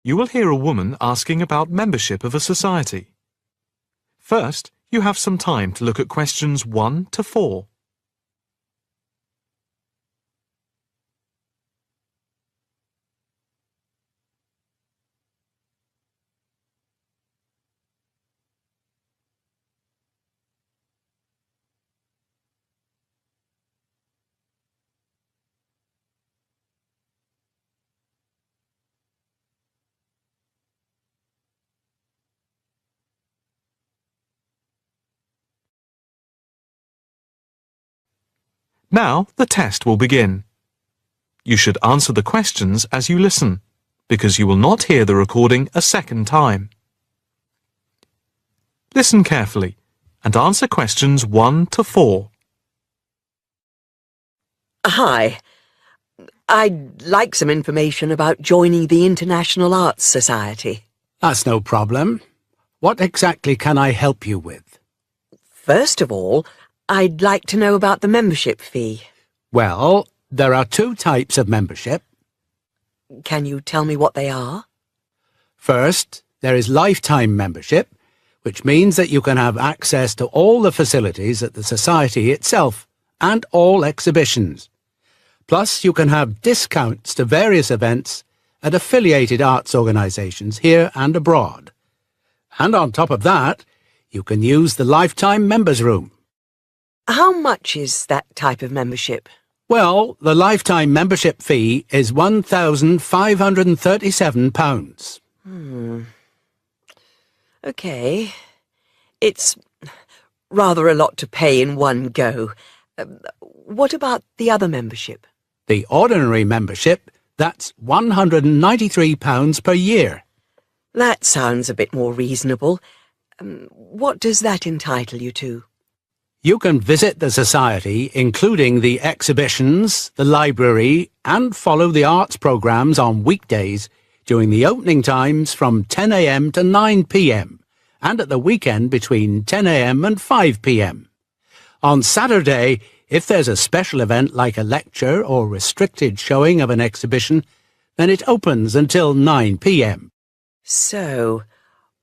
You will hear a woman asking about membership of a society. First, you have some time to look at questions 1 to 4. Now the test will begin. You should answer the questions as you listen, because you will not hear the recording a second time. Listen carefully and answer questions 1 to 4. Hi. I'd like some information about joining the International Arts Society. That's no problem. What exactly can I help you with? First of all, I'd like to know about the membership fee. Well, there are 2 types of membership. Can you tell me what they are? First, there is lifetime membership, which means that you can have access to all the facilities at the Society itself and all exhibitions. Plus, you can have discounts to various events at affiliated arts organisations here and abroad. And on top of that, you can use the lifetime members' room. How much is that type of membership? Well, the lifetime membership fee is £1,537. OK. It's rather a lot to pay in one go. What about the other membership? The ordinary membership, that's £193 per year. That sounds a bit more reasonable. What does that entitle you to? You can visit the Society, including the exhibitions, the library, and follow the arts programmes on weekdays during the opening times from 10 a.m. to 9 p.m. and at the weekend between 10 a.m. and 5 p.m. On Saturday, if there's a special event like a lecture or restricted showing of an exhibition, then it opens until 9 p.m. So,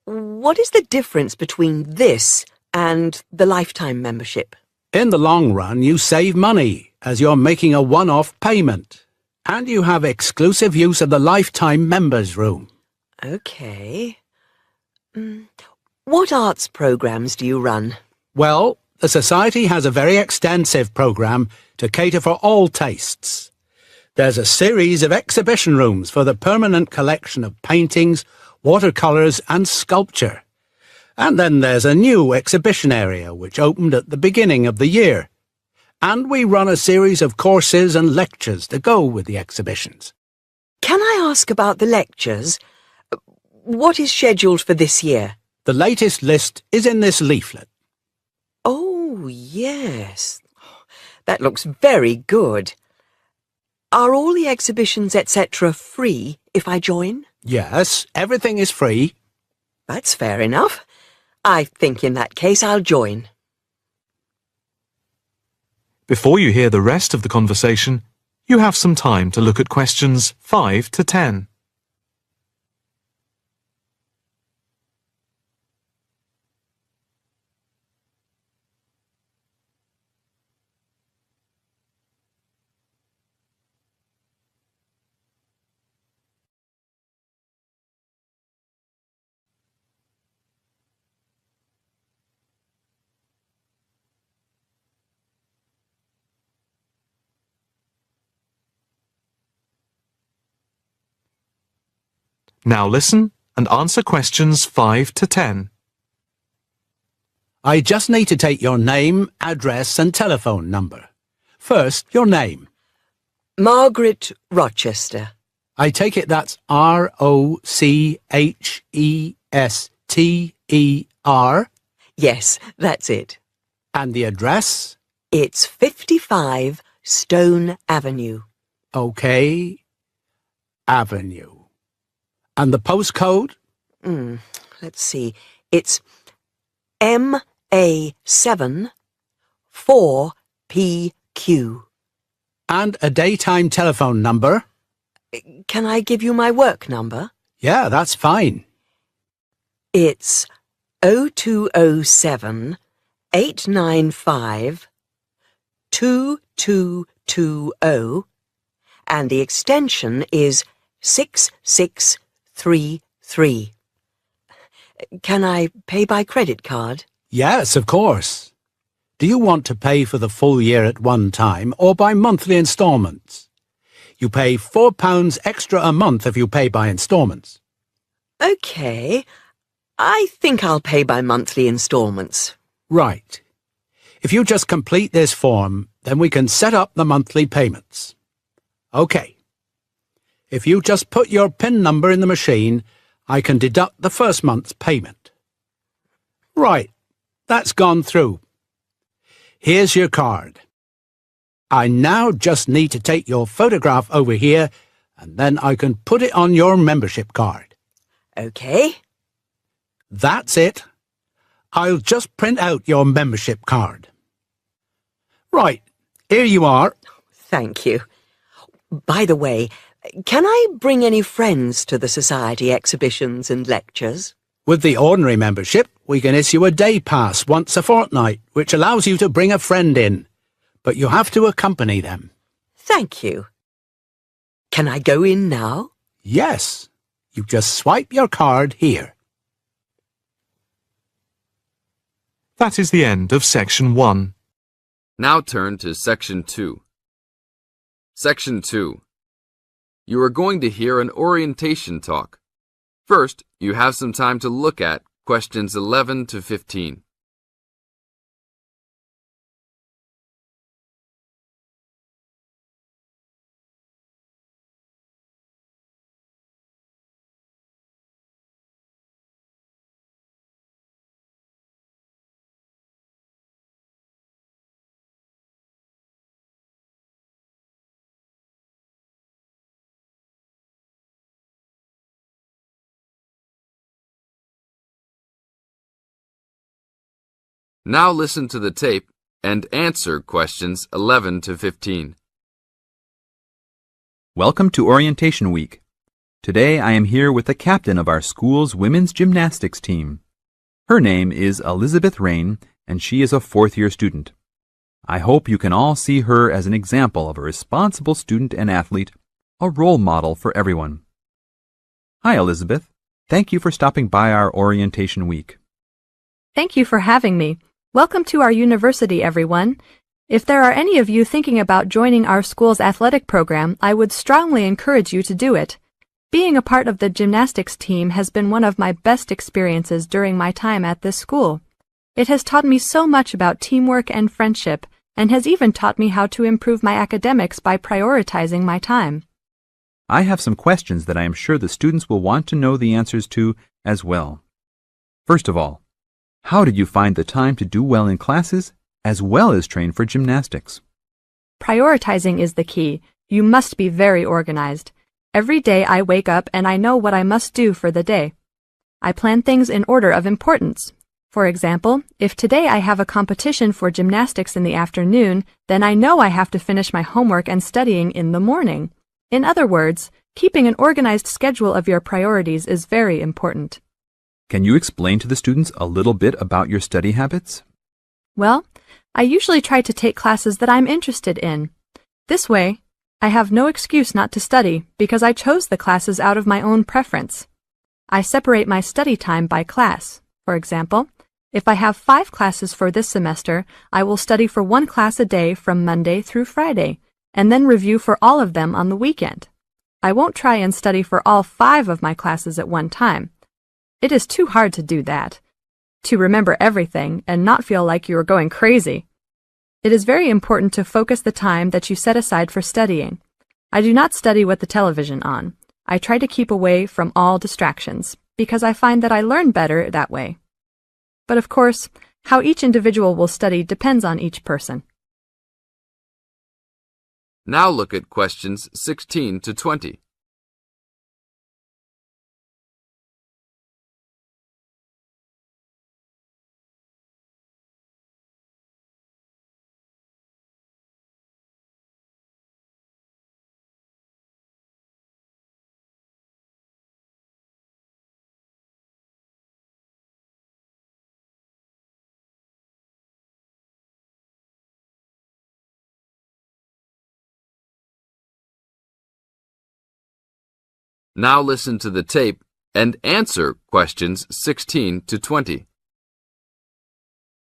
what is the difference between this and the lifetime membership? In the long run, you save money as you're making a one-off payment, and you have exclusive use of the lifetime members' room. OK. What arts programmes do you run? Well, the Society has a very extensive programme to cater for all tastes. There's a series of exhibition rooms for the permanent collection of paintings, watercolours and sculpture. And then there's a new exhibition area which opened at the beginning of the year. And we run a series of courses and lectures to go with the exhibitions. Can I ask about the lectures? What is scheduled for this year? The latest list is in this leaflet. Oh, yes. That looks very good. Are all the exhibitions, etc., free if I join? Yes, everything is free. That's fair enough. I think in that case I'll join. Before you hear the rest of the conversation, you have some time to look at questions 5 to 10. Now listen and answer questions 5 to 10. I just need to take your name, address and telephone number. First, your name. Margaret Rochester. I take it that's R-O-C-H-E-S-T-E-R? Yes, that's it. And the address? It's 55 Stone Avenue. OK. Avenue. And the postcode? Let's see. It's MA7 4PQ. And a daytime telephone number? Can I give you my work number? Yeah, that's fine. It's 0207 895 2220 and the extension is 6633. Can I pay by credit card? Yes, of course. Do you want to pay for the full year at one time or by monthly instalments? You pay £4 extra a month if you pay by instalments. OK. I think I'll pay by monthly instalments. Right. If you just complete this form, then we can set up the monthly payments. OK. If you just put your PIN number in the machine, I can deduct the first month's payment. Right. That's gone through. Here's your card. I now just need to take your photograph over here, and then I can put it on your membership card. OK. That's it. I'll just print out your membership card. Right, here you are. Thank you. By the way, can I bring any friends to the Society exhibitions and lectures? With the ordinary membership, we can issue a day pass once a fortnight, which allows you to bring a friend in. But you have to accompany them. Thank you. Can I go in now? Yes. You just swipe your card here. That is the end of Section 1. Now turn to Section 2. Section 2. You are going to hear an orientation talk. First, you have some time to look at questions 11 to 15. Now listen to the tape and answer questions 11 to 15. Welcome to Orientation Week. Today I am here with the captain of our school's women's gymnastics team. Her name is Elizabeth Rain, and she is a fourth-year student. I hope you can all see her as an example of a responsible student and athlete, a role model for everyone. Hi, Elizabeth. Thank you for stopping by our Orientation Week. Thank you for having me. Welcome to our university, everyone. If there are any of you thinking about joining our school's athletic program, I would strongly encourage you to do it. Being a part of the gymnastics team has been one of my best experiences during my time at this school. It has taught me so much about teamwork and friendship, and has even taught me how to improve my academics by prioritizing my time. I have some questions that I am sure the students will want to know the answers to as well. First of all, how did you find the time to do well in classes as well as train for gymnastics? Prioritizing is the key. You must be very organized. Every day I wake up and I know what I must do for the day. I plan things in order of importance. For example, if today I have a competition for gymnastics in the afternoon, then I know I have to finish my homework and studying in the morning. In other words, keeping an organized schedule of your priorities is very important. Can you explain to the students a little bit about your study habits? Well, I usually try to take classes that I'm interested in. This way, I have no excuse not to study because I chose the classes out of my own preference. I separate my study time by class. For example, if I have 5 classes for this semester, I will study for 1 class a day from Monday through Friday, and then review for all of them on the weekend. I won't try and study for all 5 of my classes at one time. It is too hard to do that, to remember everything and not feel like you are going crazy. It is very important to focus the time that you set aside for studying. I do not study with the television on. I try to keep away from all distractions, because I find that I learn better that way. But of course, how each individual will study depends on each person. Now look at questions 16 to 20. Now listen to the tape and answer questions 16 to 20.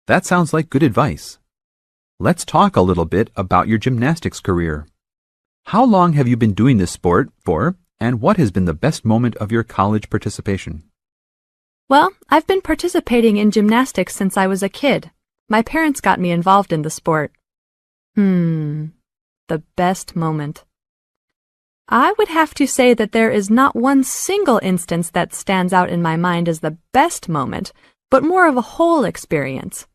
That sounds like good advice. Let's talk a little bit about your gymnastics career. How long have you been doing this sport for, and what has been the best moment of your college participation? Well, I've been participating in gymnastics since I was a kid. My parents got me involved in the sport. The best moment. I would have to say that there is not one single instance that stands out in my mind as the best moment, but more of a whole experience.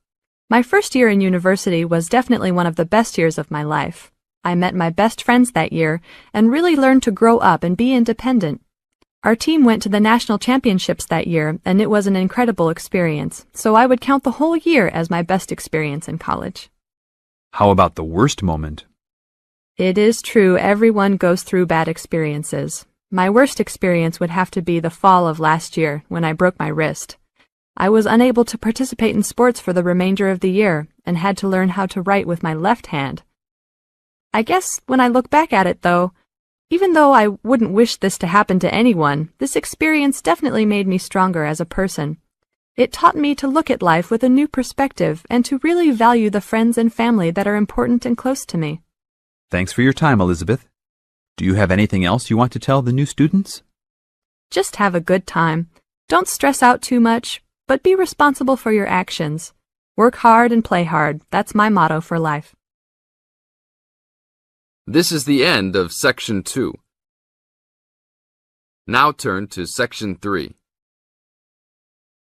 My first year in university was definitely one of the best years of my life. I met my best friends that year and really learned to grow up and be independent. Our team went to the national championships that year, and it was an incredible experience, so I would count the whole year as my best experience in college. How about the worst moment? It is true everyone goes through bad experiences. My worst experience would have to be the fall of last year when I broke my wrist. I was unable to participate in sports for the remainder of the year and had to learn how to write with my left hand. I guess when I look back at it, though, even though I wouldn't wish this to happen to anyone, this experience definitely made me stronger as a person. It taught me to look at life with a new perspective and to really value the friends and family that are important and close to me. Thanks for your time, Elizabeth. Do you have anything else you want to tell the new students? Just have a good time. Don't stress out too much, but be responsible for your actions. Work hard and play hard. That's my motto for life. This is the end of Section 2. Now turn to Section 3.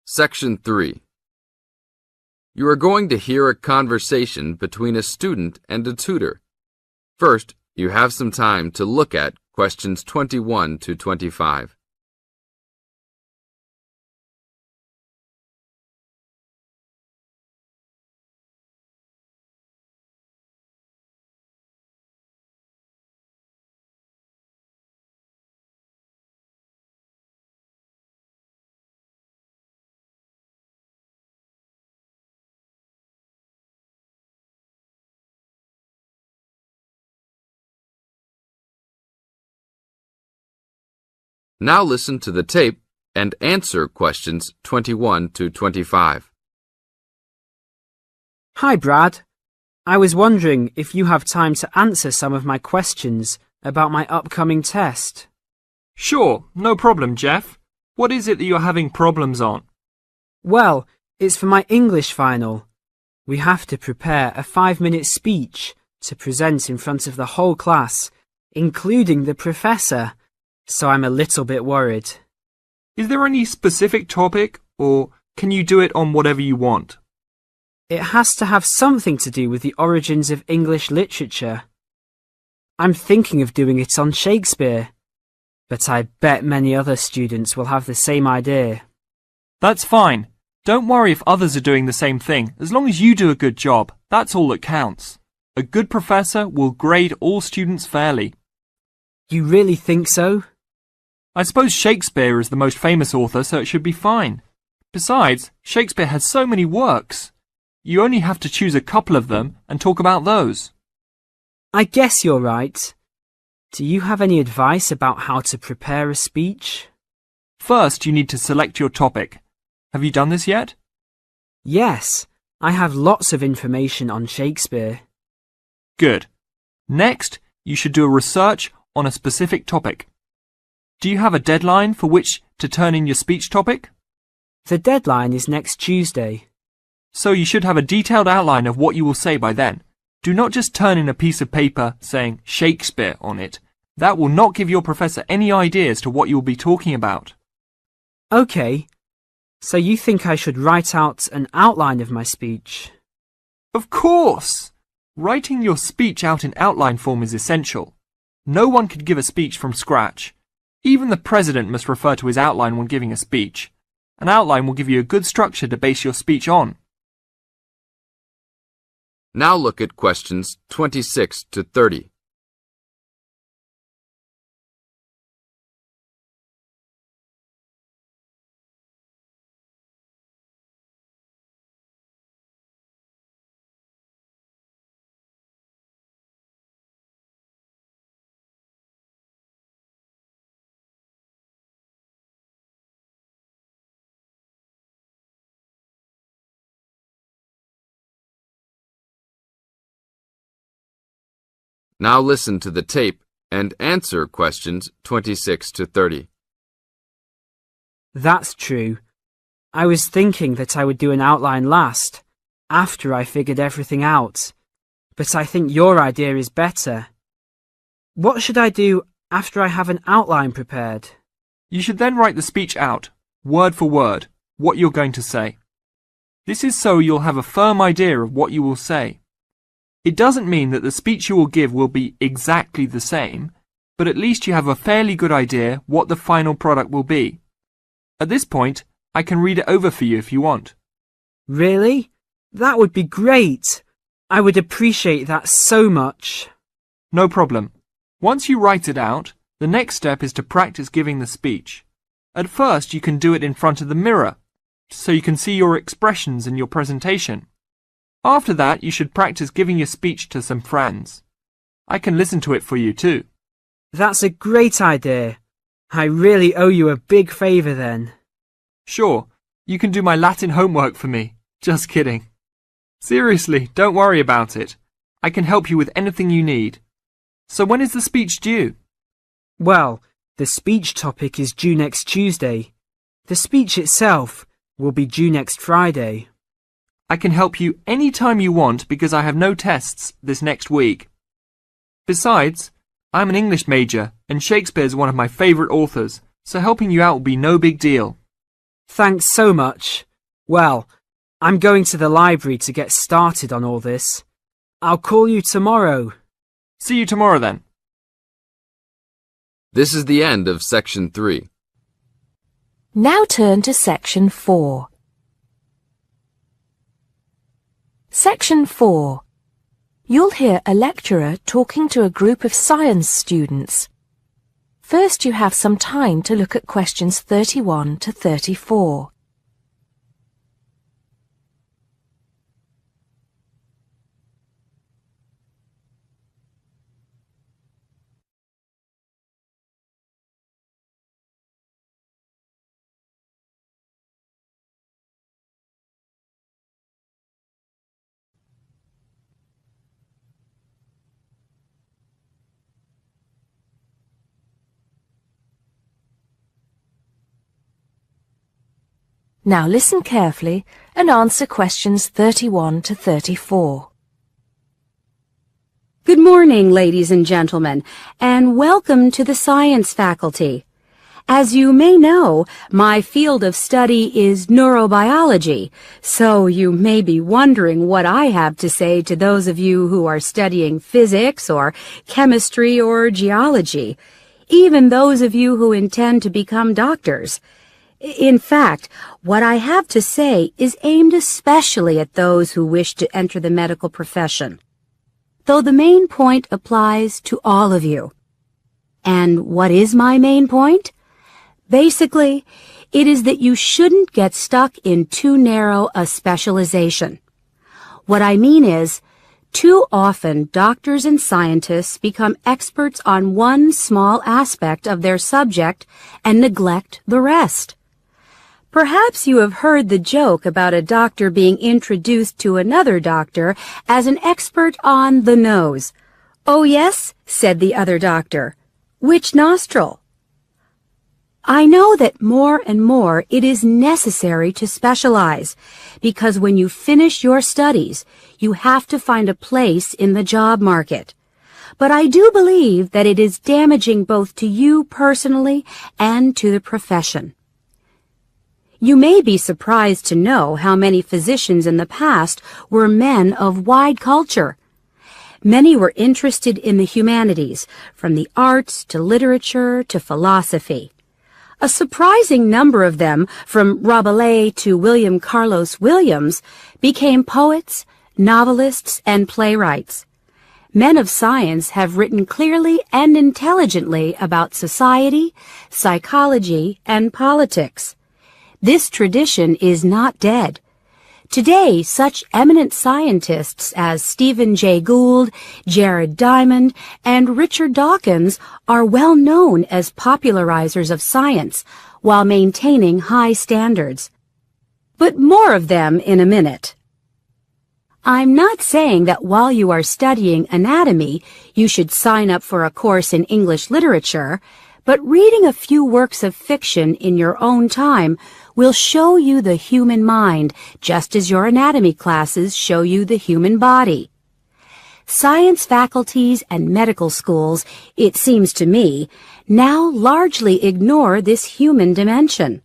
Section 3. You are going to hear a conversation between a student and a tutor. First, you have some time to look at questions 21 to 25. Now listen to the tape and answer questions 21 to 25. Hi, Brad. I was wondering if you have time to answer some of my questions about my upcoming test. Sure, no problem, Jeff. What is it that you're having problems on? Well, it's for my English final. We have to prepare a 5-minute speech to present in front of the whole class, including the professor, so I'm a little bit worried. Is there any specific topic, or can you do it on whatever you want? It has to have something to do with the origins of English literature. I'm thinking of doing it on Shakespeare, but I bet many other students will have the same idea. That's fine. Don't worry if others are doing the same thing. As long as you do a good job, that's all that counts. A good professor will grade all students fairly. You really think so? I suppose Shakespeare is the most famous author, so it should be fine. Besides, Shakespeare has so many works. You only have to choose a couple of them and talk about those. I guess you're right. Do you have any advice about how to prepare a speech? First, you need to select your topic. Have you done this yet? Yes, I have lots of information on Shakespeare. Good. Next, you should do a research on a specific topic. Do you have a deadline for which to turn in your speech topic? The deadline is next Tuesday. So you should have a detailed outline of what you will say by then. Do not just turn in a piece of paper saying Shakespeare on it. That will not give your professor any idea as to what you will be talking about. Okay, so you think I should write out an outline of my speech? Of course! Writing your speech out in outline form is essential. No one could give a speech from scratch. Even the president must refer to his outline when giving a speech. An outline will give you a good structure to base your speech on. Now look at questions 26 to 30. Now listen to the tape and answer questions 26 to 30. That's true. I was thinking that I would do an outline last, after I figured everything out. But I think your idea is better. What should I do after I have an outline prepared? You should then write the speech out, word for word, what you're going to say. This is so you'll have a firm idea of what you will say. It doesn't mean that the speech you will give will be exactly the same, but at least you have a fairly good idea what the final product will be. At this point, I can read it over for you if you want. Really? That would be great. I would appreciate that so much. No problem. Once you write it out, the next step is to practice giving the speech. At first, you can do it in front of the mirror, so you can see your expressions in your presentation. After that, you should practice giving your speech to some friends. I can listen to it for you too. That's a great idea. I really owe you a big favour then. Sure, you can do my Latin homework for me. Just kidding. Seriously, don't worry about it. I can help you with anything you need. So when is the speech due? Well, the speech topic is due next Tuesday. The speech itself will be due next Friday. I can help you any time you want because I have no tests this next week. Besides, I'm an English major and Shakespeare's one of my favourite authors, so helping you out will be no big deal. Thanks so much. Well, I'm going to the library to get started on all this. I'll call you tomorrow. See you tomorrow then. This is the end of Section 3. Now turn to Section 4. Section 4. You'll hear a lecturer talking to a group of science students. First, you have some time to look at questions 31 to 34. Now listen carefully and answer questions 31 to 34. Good morning, ladies and gentlemen, and welcome to the science faculty. As you may know, my field of study is neurobiology, so you may be wondering what I have to say to those of you who are studying physics or chemistry or geology, even those of you who intend to become doctors. In fact, what I have to say is aimed especially at those who wish to enter the medical profession, though the main point applies to all of you. And what is my main point? Basically, it is that you shouldn't get stuck in too narrow a specialization. What I mean is, too often doctors and scientists become experts on one small aspect of their subject and neglect the rest. Perhaps you have heard the joke about a doctor being introduced to another doctor as an expert on the nose. "Oh yes," said the other doctor. "Which nostril?" I know that more and more it is necessary to specialize, because when you finish your studies, you have to find a place in the job market. But I do believe that it is damaging both to you personally and to the profession. You may be surprised to know how many physicians in the past were men of wide culture. Many were interested in the humanities, from the arts to literature to philosophy. A surprising number of them, from Rabelais to William Carlos Williams, became poets, novelists, and playwrights. Men of science have written clearly and intelligently about society, psychology, and politics. This tradition is not dead. Today, such eminent scientists as Stephen Jay Gould, Jared Diamond, and Richard Dawkins are well known as popularizers of science while maintaining high standards. But more of them in a minute. I'm not saying that while you are studying anatomy, you should sign up for a course in English literature, but reading a few works of fiction in your own time will show you the human mind, just as your anatomy classes show you the human body. Science faculties and medical schools, it seems to me, now largely ignore this human dimension.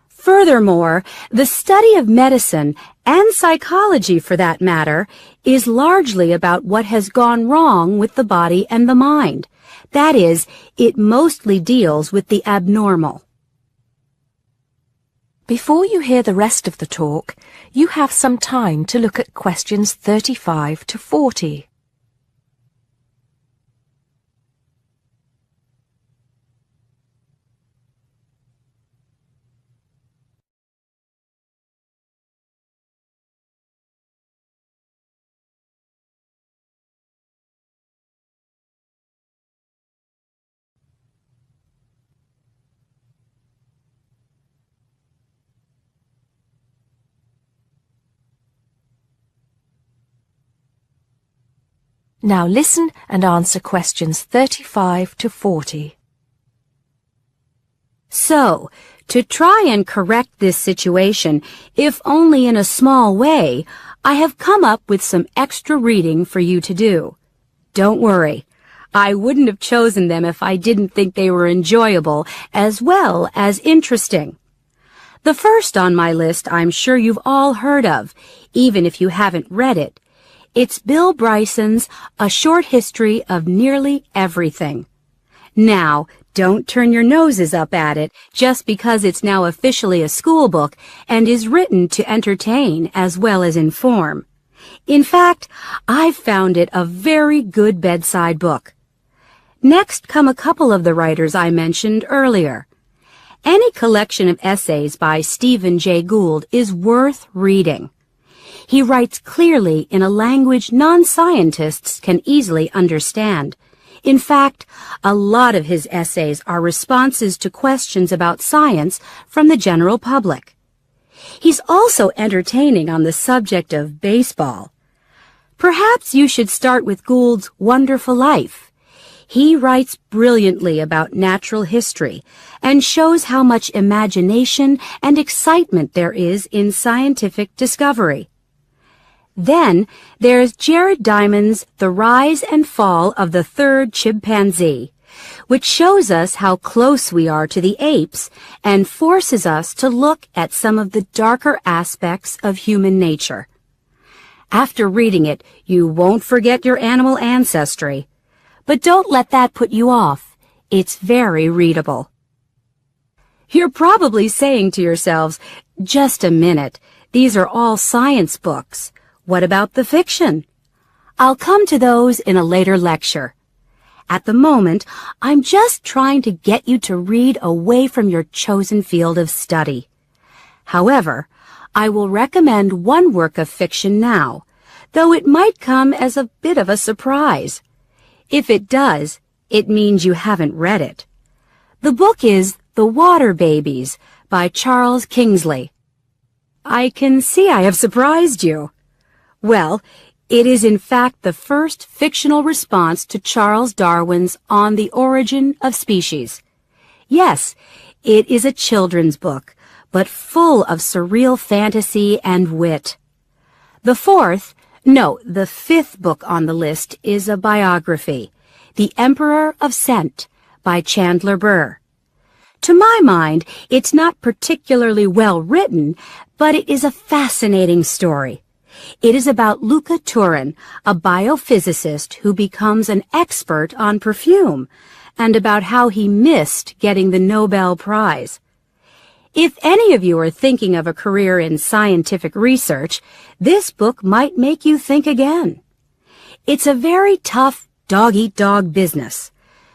Furthermore, the study of medicine, and psychology for that matter, is largely about what has gone wrong with the body and the mind. That is, it mostly deals with the abnormal. Before you hear the rest of the talk, you have some time to look at questions 35 to 40. Now listen and answer questions 35 to 40. So, to try and correct this situation, if only in a small way, I have come up with some extra reading for you to do. Don't worry, I wouldn't have chosen them if I didn't think they were enjoyable as well as interesting. The first on my list I'm sure you've all heard of, even if you haven't read it. It's Bill Bryson's A Short History of Nearly Everything. Now, don't turn your noses up at it just because it's now officially a school book and is written to entertain as well as inform. In fact, I've found it a very good bedside book. Next come a couple of the writers I mentioned earlier. Any collection of essays by Stephen Jay Gould is worth reading. He writes clearly in a language non-scientists can easily understand. In fact, a lot of his essays are responses to questions about science from the general public. He's also entertaining on the subject of baseball. Perhaps you should start with Gould's Wonderful Life. He writes brilliantly about natural history and shows how much imagination and excitement there is in scientific discovery. Then there's Jared Diamond's The Rise and Fall of the Third Chimpanzee, which shows us how close we are to the apes and forces us to look at some of the darker aspects of human nature. After reading it, you won't forget your animal ancestry. But don't let that put you off. It's very readable. You're probably saying to yourselves, just a minute, these are all science books. What about the fiction? I'll come to those in a later lecture. At the moment, I'm just trying to get you to read away from your chosen field of study. However, I will recommend one work of fiction now, though it might come as a bit of a surprise. If it does, it means you haven't read it. The book is The Water Babies by Charles Kingsley. I can see I have surprised you. Well, it is in fact the first fictional response to Charles Darwin's On the Origin of Species. Yes, it is a children's book, but full of surreal fantasy and wit. The fifth book on the list is a biography, The Emperor of Scent by Chandler Burr. To my mind, it's not particularly well written, but it is a fascinating story. It is about Luca Turin, a biophysicist who becomes an expert on perfume, and about how he missed getting the Nobel Prize. If any of you are thinking of a career in scientific research, this book might make you think again. It's a very tough dog-eat-dog business,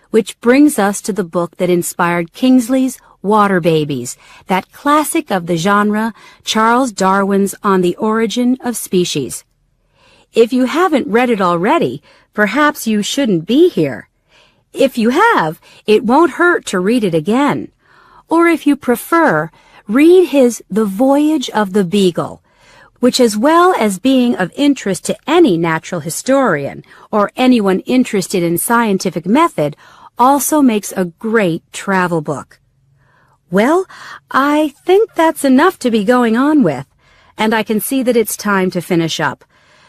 which brings us to the book that inspired Kingsley's Water Babies, that classic of the genre, Charles Darwin's On the Origin of Species. If you haven't read it already, perhaps you shouldn't be here. If you have, it won't hurt to read it again. Or if you prefer, read his The Voyage of the Beagle, which, as well as being of interest to any natural historian or anyone interested in scientific method, also makes a great travel book. Well, I think that's enough to be going on with, and I can see that it's time to finish up.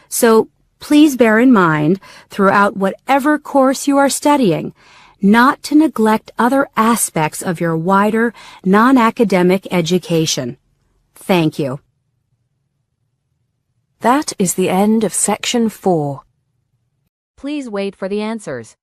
So please bear in mind, throughout whatever course you are studying, not to neglect other aspects of your wider, non-academic education. Thank you. That is the end of section 4. Please wait for the answers.